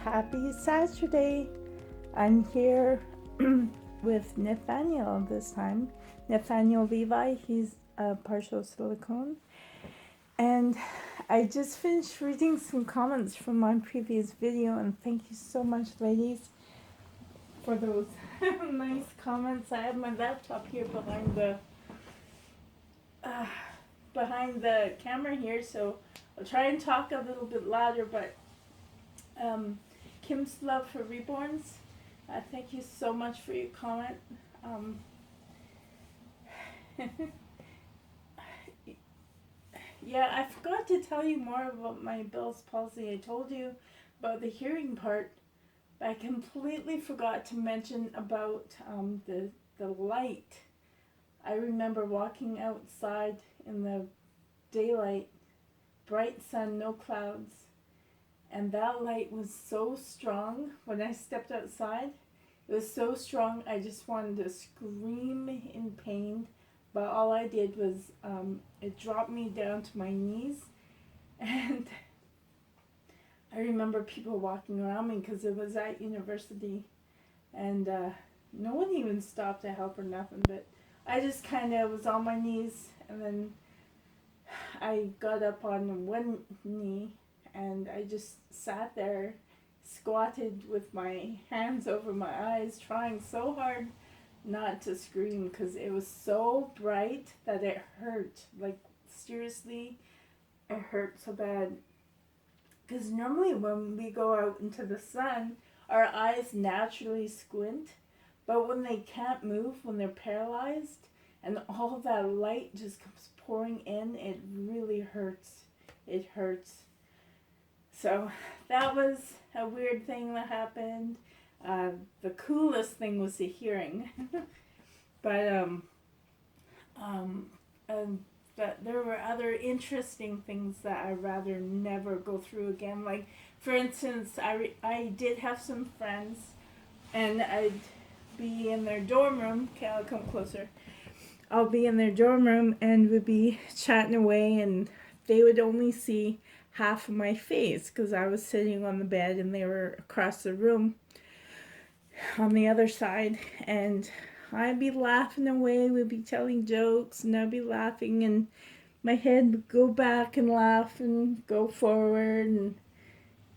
Happy Saturday. I'm here with Nathaniel this time. Nathaniel Levi, he's a partial silicone. And I just finished reading some comments from my previous video, and thank you so much, ladies, for those nice comments. I have my laptop here behind the camera here, so I'll try and talk a little bit louder, but Kim's love for Reborns. Thank you so much for your comment. Yeah, I forgot to tell you more about my Bell's palsy. I told you about the hearing part, but I completely forgot to mention about the light. I remember walking outside in the daylight, bright sun, no clouds, and that light was so strong when I stepped outside. It was so strong I just wanted to scream in pain, but all I did was it dropped me down to my knees, and I remember people walking around me because it was at university, and no one even stopped to help or nothing, but I just kind of was on my knees, and then I got up on one knee and I just sat there, squatted with my hands over my eyes, trying so hard not to scream because it was so bright that it hurt. Like, seriously, it hurt so bad. Because normally when we go out into the sun, our eyes naturally squint, but when they can't move, when they're paralyzed, and all that light just comes pouring in, it really hurts. It hurts. So that was a weird thing that happened. The coolest thing was the hearing. But there were other interesting things that I'd rather never go through again. Like, for instance, I did have some friends, and I'd be in their dorm room. Okay, I'll come closer. I'll be in their dorm room and we'd be chatting away, and they would only see half of my face because I was sitting on the bed and they were across the room on the other side, and I'd be laughing away. We'd be telling jokes and I'd be laughing, and my head would go back and laugh and go forward, and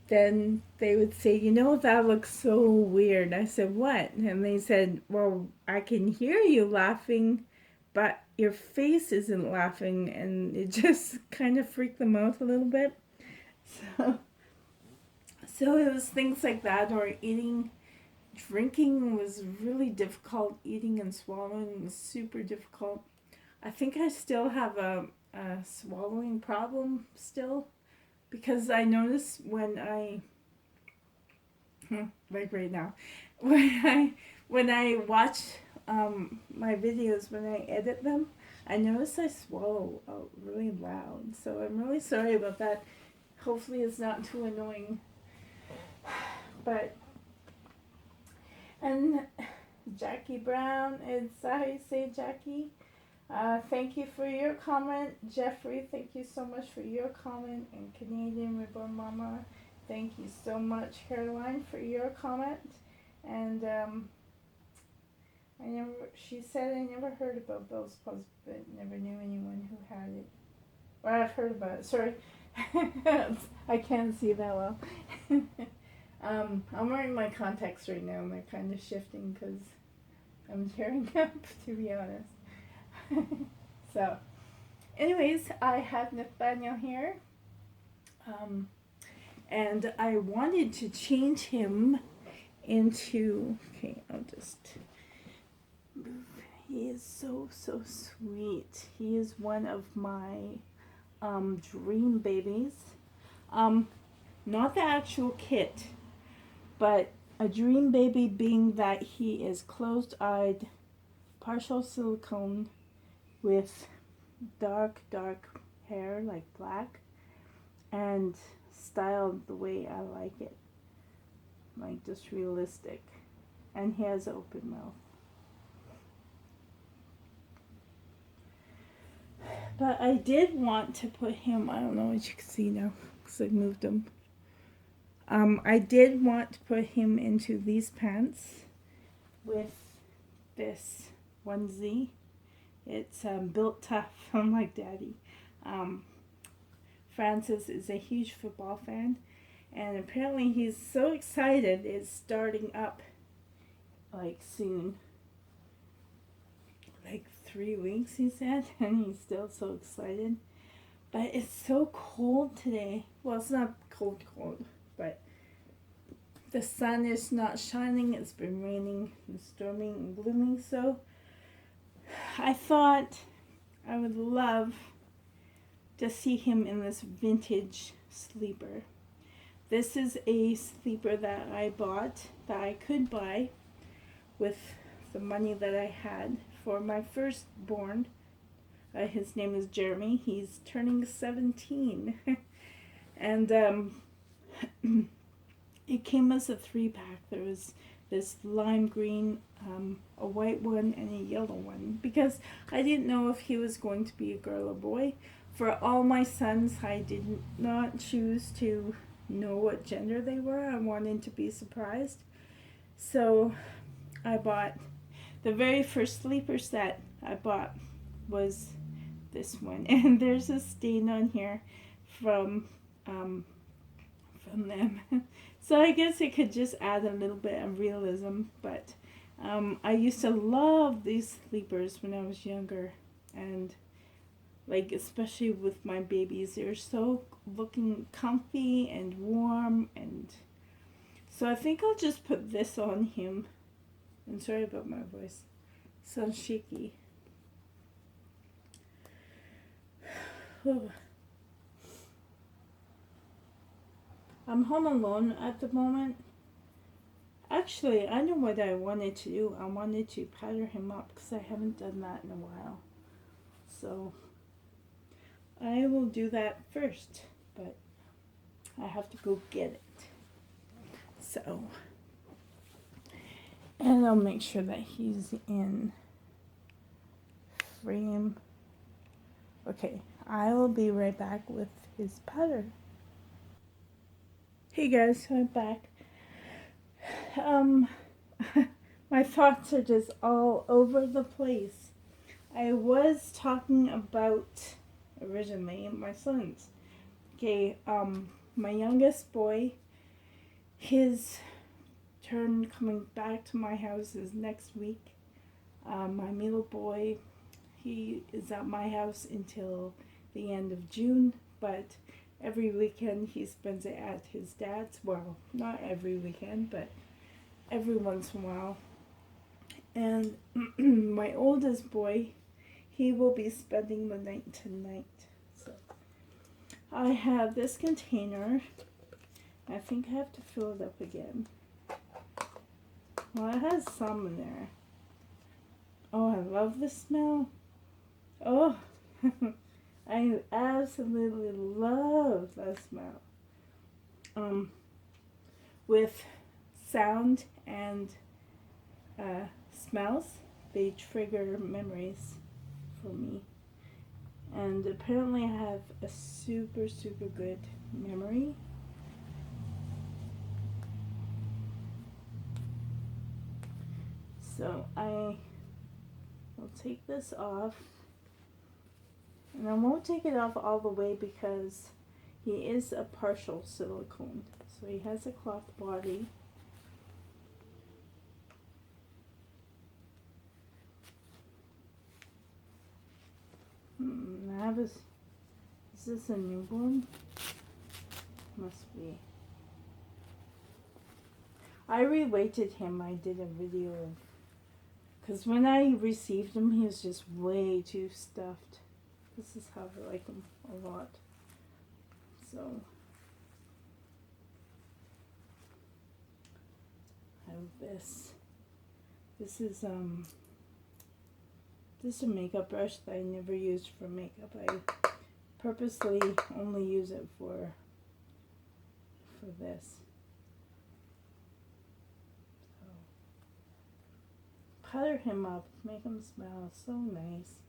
then they would say, you know, that looks so weird. I said, what? And they said, well, I can hear you laughing, but your face isn't laughing. And it just kind of freaked them out a little bit. So it was things like that, or eating. Drinking was really difficult. Eating and swallowing was super difficult. I think I still have a swallowing problem still, because I notice when like right now, when I watch my videos, when I edit them, I notice I swallow really loud. So I'm really sorry about that. Hopefully it's not too annoying. But, and Jackie Brown, is that how you say Jackie? Thank you for your comment. Jeffrey, thank you so much for your comment. And Canadian Reborn Mama, thank you so much, Caroline, for your comment. And she said I never heard about Bell's palsy, but never knew anyone who had it. Or I've heard about it. Sorry, I can't see that well. I'm wearing my contacts right now, and they're kind of shifting because I'm tearing up, to be honest. So, anyways, I have Nathaniel here, and I wanted to change him into, okay, I'll just move. He is so sweet. He is one of my dream babies. Not the actual kit, but a dream baby, being that he is closed-eyed, partial silicone, with dark hair, like black, and styled the way I like it, like just realistic, and he has an open mouth. But I did want to put him, I don't know what you can see now because I moved him. I did want to put him into these pants with this onesie. It's built tough, unlike Daddy. Francis is a huge football fan, and apparently he's so excited it's starting up like soon. Like 3 weeks, he said, and he's still so excited. But it's so cold today. Well, it's not cold, but the sun is not shining. It's been raining and storming and glooming. So I thought I would love to see him in this vintage sleeper. This is a sleeper that I bought, that I could buy with the money that I had for my firstborn. His name is Jeremy. He's turning 17. And it came as a 3-pack. There was this lime green, a white one, and a yellow one. Because I didn't know if he was going to be a girl or boy. For all my sons, I did not choose to know what gender they were. I wanted to be surprised. So I bought, the very first sleeper set I bought was this one, and there's a stain on here from them. So I guess it could just add a little bit of realism, but I used to love these sleepers when I was younger, and like especially with my babies, they're so looking comfy and warm, and so I think I'll just put this on him. I'm sorry about my voice. Sounds shaky. I'm home alone at the moment. Actually, I know what I wanted to do. I wanted to powder him up because I haven't done that in a while. So I will do that first, but I have to go get it. So, and I'll make sure that he's in frame. Okay, I will be right back with his powder. Hey guys, I'm back. My thoughts are just all over the place. I was talking about originally my sons. Okay, my youngest boy, his turn coming back to my house is next week. My middle boy, he is at my house until the end of June, but every weekend he spends it at his dad's. Well, not every weekend, but every once in a while. And my oldest boy, he will be spending the night tonight. So I have this container. I think I have to fill it up again. Well, it has some in there. Oh, I love the smell. Oh, I absolutely love that smell. With sound and smells, they trigger memories for me. And apparently I have a super, super good memory. So I will take this off. And I won't take it off all the way because he is a partial silicone. So he has a cloth body. Is this a newborn? Must be. I reweighted him. I did a video of, because when I received him, he was just way too stuffed. This is how I like him a lot. So I have this. This is a makeup brush that I never used for makeup. I purposely only use it for this. So powder him up, make him smell so nice.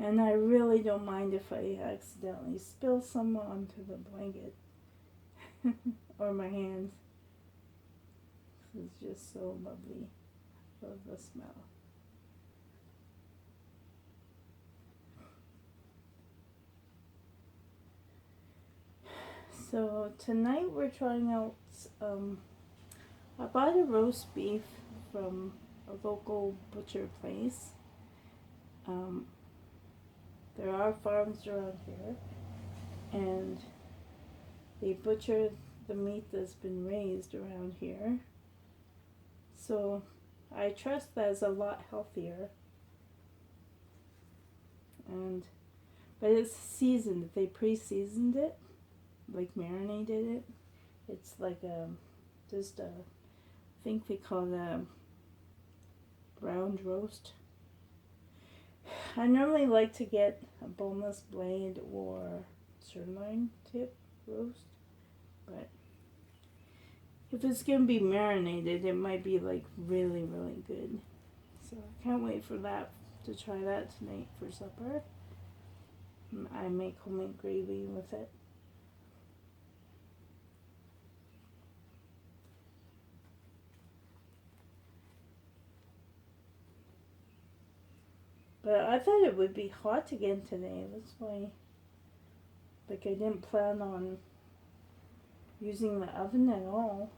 And I really don't mind if I accidentally spill some onto the blanket or my hands. This is just so lovely. Love the smell. So tonight we're trying out, I bought a roast beef from a local butcher place. There are farms around here, and they butcher the meat that's been raised around here. So I trust that it's a lot healthier. But it's seasoned. They pre-seasoned it, like marinated it. It's like just a, I think they call it a browned roast. I normally like to get a boneless blade or sirloin tip roast, but if it's gonna be marinated, it might be like really, really good. So I can't wait for that, to try that tonight for supper. I make homemade gravy with it. But I thought it would be hot again today. That's why, like, I didn't plan on using the oven at all.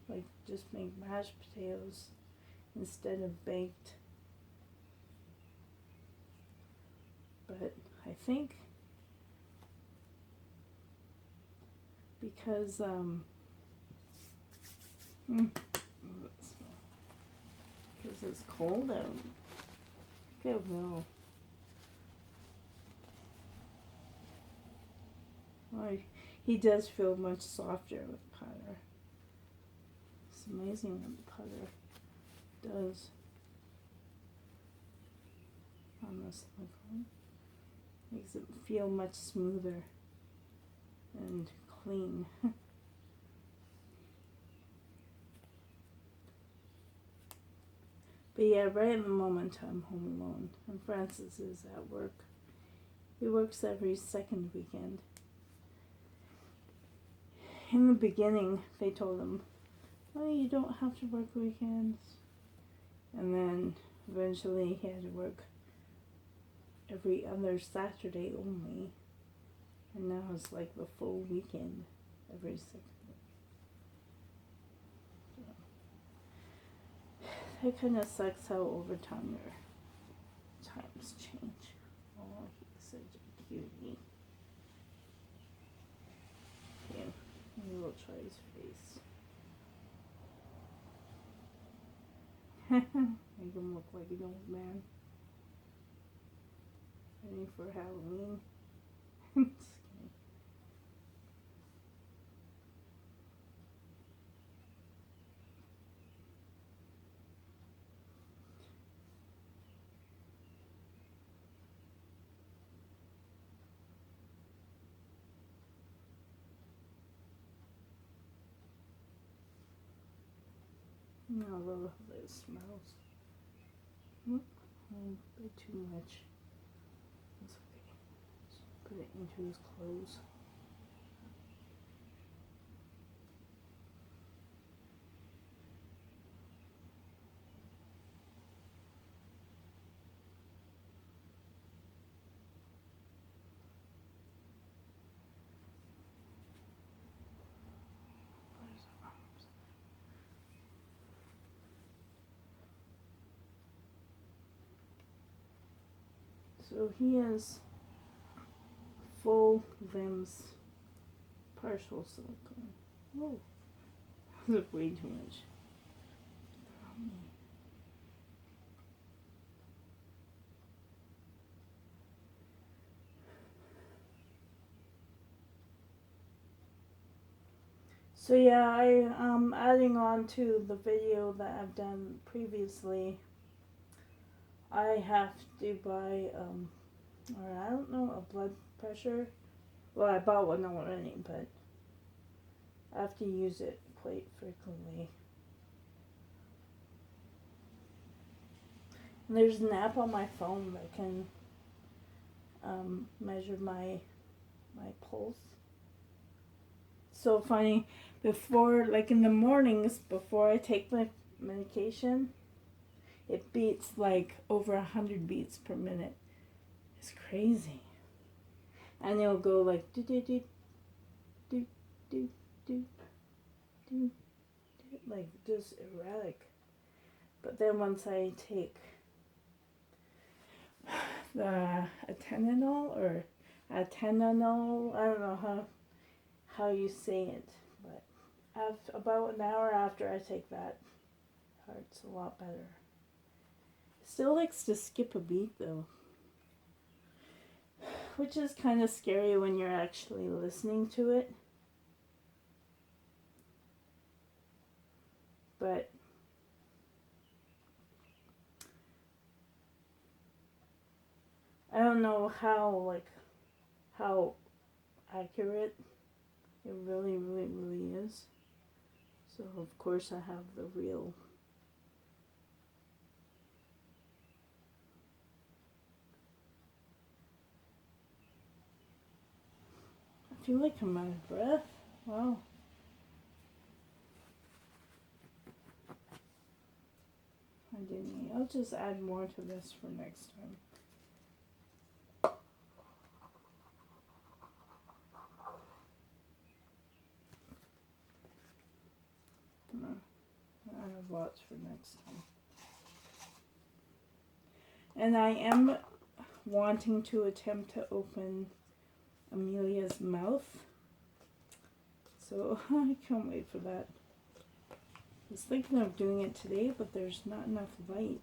Like, just make mashed potatoes instead of baked. But I think because it's cold out. I think it will. Oh, he does feel much softer with powder. It's amazing what the powder does on the silicone. Makes it feel much smoother and clean. But yeah, right at the moment I'm home alone, and Francis is at work. He works every second weekend. In the beginning, they told him, "Oh, you don't have to work weekends." And then eventually he had to work every other Saturday only. And now it's like the full weekend every second. So, it kind of sucks how over time your times change. Oh, he's such a cutie. Yeah, maybe we'll try his face. Make him look like an old man. Ready for Halloween. Just kidding. I love how it smells. A bit too much. It's okay. Just put it into his clothes. So he has full limbs, partial silicone. Whoa, that's way too much. So yeah, adding on to the video that I've done previously, I have to buy, or I don't know, a blood pressure. Well, I bought one already, but I have to use it quite frequently. There's an app on my phone that can measure my pulse. So funny, before, like in the mornings, before I take my medication, it beats like over 100 beats per minute. It's crazy. And it'll go like do do do do do do do, like just erratic. But then once I take the atenolol, I don't know how you say it, but about an hour after I take that, heart's a lot better. Still likes to skip a beat though, which is kind of scary when you're actually listening to it. But I don't know how accurate it really is. So of course I have the real. I feel like I'm out of breath. Wow. I didn't. I'll just add more to this for next time. I have lots for next time. And I am wanting to attempt to open Amelia's mouth. So I can't wait for that. I was thinking of doing it today, but there's not enough light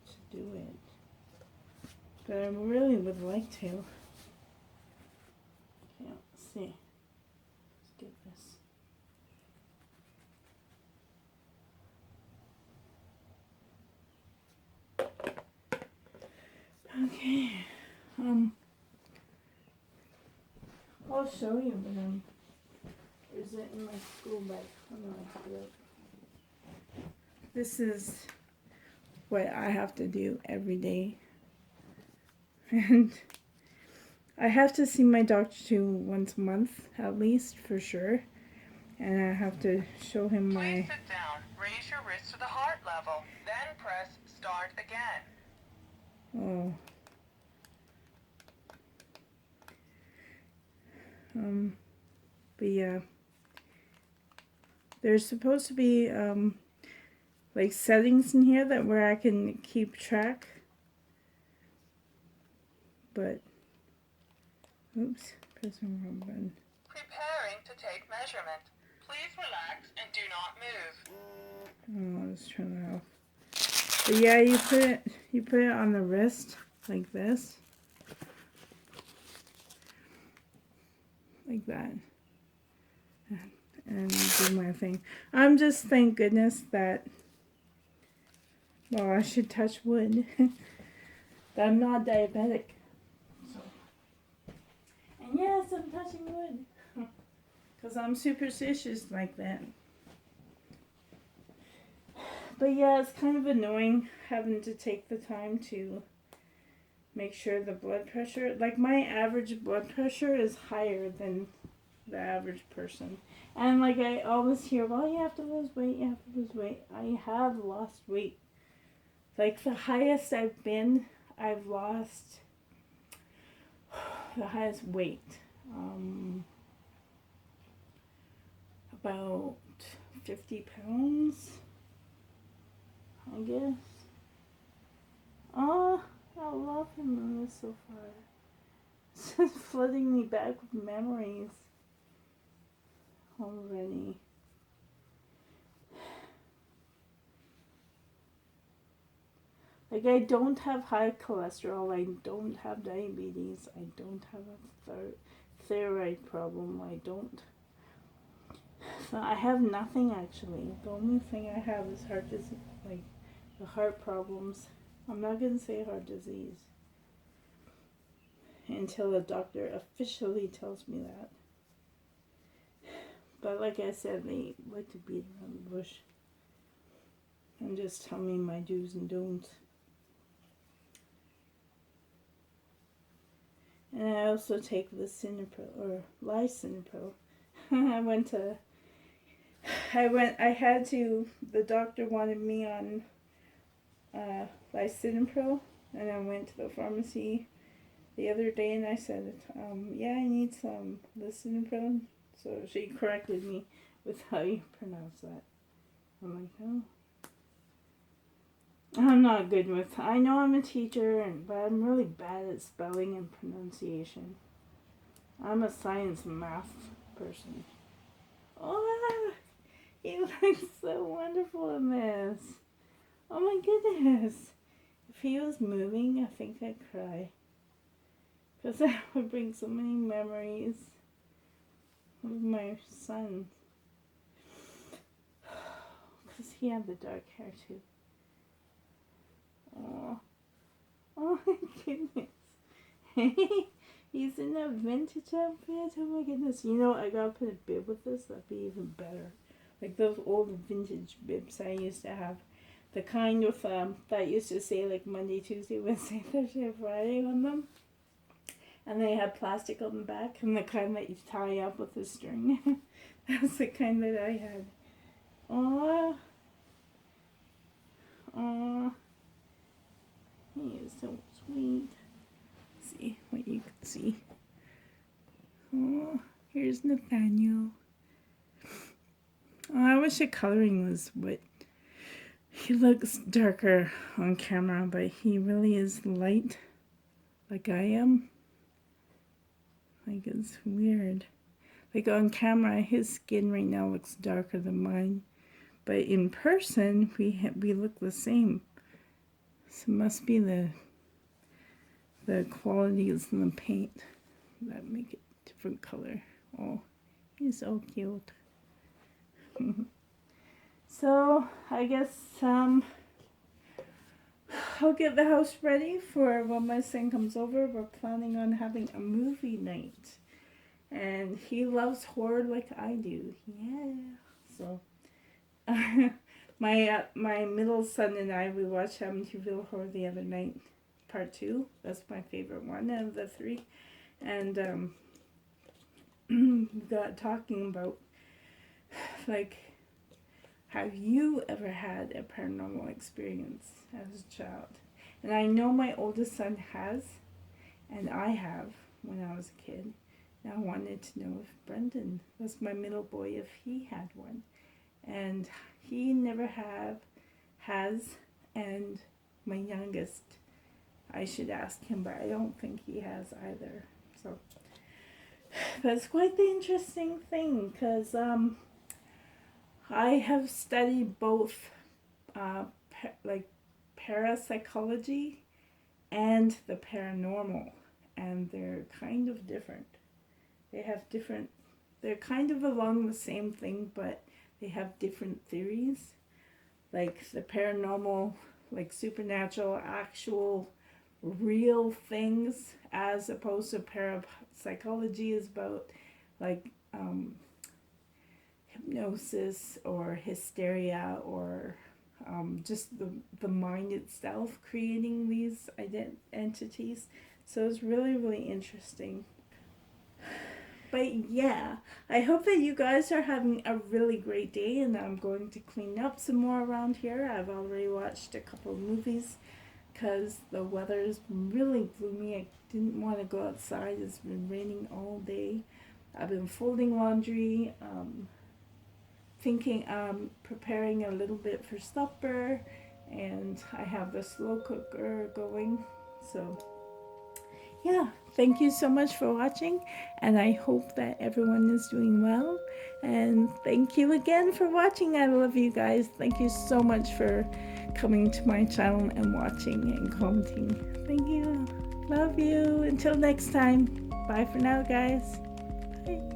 to do it. But I really would like to. Okay, let's see. Let's get this. Okay. I'll show you, but is it in my school bag? I'm gonna do it. This is what I have to do every day. And I have to see my doctor once a month, at least, for sure. And I have to show him my... Please sit down. Raise your wrist to the heart level. Then press start again. Oh. But yeah. There's supposed to be, like settings in here that where I can keep track. But, oops, pressing wrong button. Preparing to take measurement. Please relax and do not move. Oh, let's turn that off. But yeah, you put it on the wrist like this. Like that. And do my thing. I'm just, thank goodness that, well, I should touch wood, that I'm not diabetic. So. And yes, I'm touching wood. Because I'm superstitious like that. But yeah, it's kind of annoying having to take the time to make sure the blood pressure, like my average blood pressure is higher than the average person. And like I always hear, well, you have to lose weight, you have to lose weight. I have lost weight. Like the highest I've been, I've lost the highest weight. About 50 pounds, I guess. Oh, I love him in this so far. It's just flooding me back with memories already. Like, I don't have high cholesterol, I don't have diabetes, I don't have a thyroid problem, I have nothing actually. The only thing I have is heart disease, like the heart problems. I'm not going to say heart disease until a doctor officially tells me that. But like I said, they like to beat around the bush. and just tell me my do's and don'ts. And I also take lisinopril or lisinopril. The doctor wanted me on lisinopril, and I went to the pharmacy the other day and I said, yeah, I need some lisinopril. So she corrected me with how you pronounce that. I'm like, oh. I'm not good with, I know I'm a teacher, but I'm really bad at spelling and pronunciation. I'm a science and math person. Oh, he looks so wonderful in this. Oh my goodness. If he was moving, I think I'd cry. Because that would bring so many memories of my son. Because he had the dark hair too. Oh my goodness. He's in a vintage outfit. Oh my goodness. You know, I gotta put a bib with this. That'd be even better. Like those old vintage bibs I used to have. The kind with, that used to say like Monday, Tuesday, Wednesday, Thursday, Friday on them. And they had plastic on the back. And the kind that you tie up with a string. That's the kind that I had. Aww. Aww. He is so sweet. Let's see what you can see. Oh, here's Nathaniel. Oh, I wish the coloring was what. He looks darker on camera, but he really is light, like I am. Like, it's weird. Like on camera, his skin right now looks darker than mine, but in person, we look the same. So it must be the qualities in the paint that make it different color. Oh, he's so cute. So I guess I'll get the house ready for when my son comes over. We're planning on having a movie night, and he loves horror like I do. Yeah. So my middle son and I, we watched Amityville Horror the other night, part 2. That's my favorite one out of the 3, and we got talking about, like, have you ever had a paranormal experience as a child? And I know my oldest son has, and I have when I was a kid. And I wanted to know if Brendan, was my middle boy, if he had one. And he never has, and my youngest, I should ask him, but I don't think he has either. So that's quite the interesting thing, because I have studied both like parapsychology and the paranormal, and they're kind of different. They're kind of along the same thing, but they have different theories. Like the paranormal, like supernatural, actual, real things, as opposed to parapsychology is about like hypnosis or hysteria, or just the mind itself creating these entities. So it's really, really interesting. But yeah, I hope that you guys are having a really great day, and I'm going to clean up some more around here. I've already watched a couple of movies because the weather is really gloomy. I didn't want to go outside. It's been raining all day. I've been folding laundry, preparing a little bit for supper, and I have the slow cooker going. So yeah, thank you so much for watching, and I hope that everyone is doing well. And thank you again for watching. I love you guys. Thank you so much for coming to my channel and watching and commenting. Thank you. Love you. Until next time. Bye for now, guys. Bye.